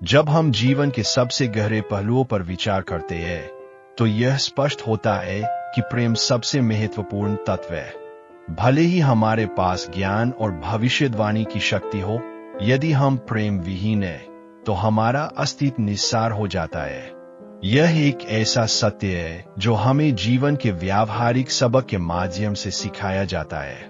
जब हम जीवन के सबसे गहरे पहलुओं पर विचार करते हैं तो यह स्पष्ट होता है कि प्रेम सबसे महत्वपूर्ण तत्व है। भले ही हमारे पास ज्ञान और भविष्यवाणी की शक्ति हो, यदि हम प्रेम विहीन हैं तो हमारा अस्तित्व निस्सार हो जाता है। यह एक ऐसा सत्य है जो हमें जीवन के व्यावहारिक सबक के माध्यम से सिखाया जाता है।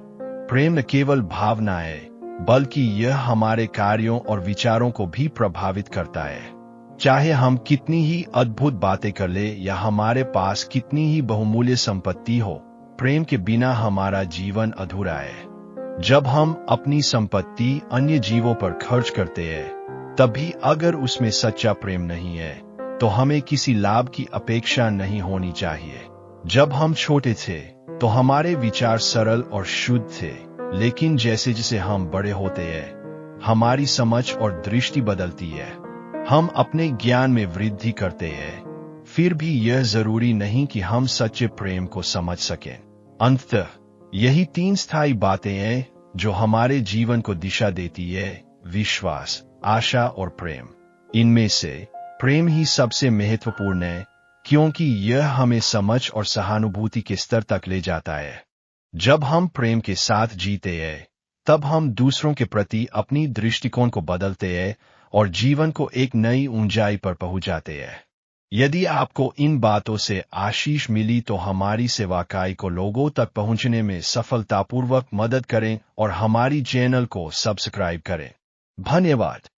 प्रेम न केवल भावना है, बल्कि यह हमारे कार्यों और विचारों को भी प्रभावित करता है। चाहे हम कितनी ही अद्भुत बातें कर ले या हमारे पास कितनी ही बहुमूल्य संपत्ति हो, प्रेम के बिना हमारा जीवन अधूरा है। जब हम अपनी संपत्ति अन्य जीवों पर खर्च करते हैं, तभी अगर उसमें सच्चा प्रेम नहीं है तो हमें किसी लाभ की अपेक्षा नहीं होनी चाहिए। जब हम छोटे थे तो हमारे विचार सरल और शुद्ध थे, लेकिन जैसे जैसे हम बड़े होते हैं, हमारी समझ और दृष्टि बदलती है। हम अपने ज्ञान में वृद्धि करते हैं, फिर भी यह जरूरी नहीं कि हम सच्चे प्रेम को समझ सकें। अंततः यही 3 स्थायी बातें हैं जो हमारे जीवन को दिशा देती है: विश्वास, आशा और प्रेम। इनमें से प्रेम ही सबसे महत्वपूर्ण है, क्योंकि यह हमें समझ और सहानुभूति के स्तर तक ले जाता है। जब हम प्रेम के साथ जीते हैं, तब हम दूसरों के प्रति अपनी दृष्टिकोण को बदलते हैं और जीवन को एक नई ऊंचाई पर पहुंचाते हैं। यदि आपको इन बातों से आशीष मिली तो हमारी सेवाकाई को लोगों तक पहुंचने में सफलतापूर्वक मदद करें और हमारी चैनल को सब्सक्राइब करें। धन्यवाद।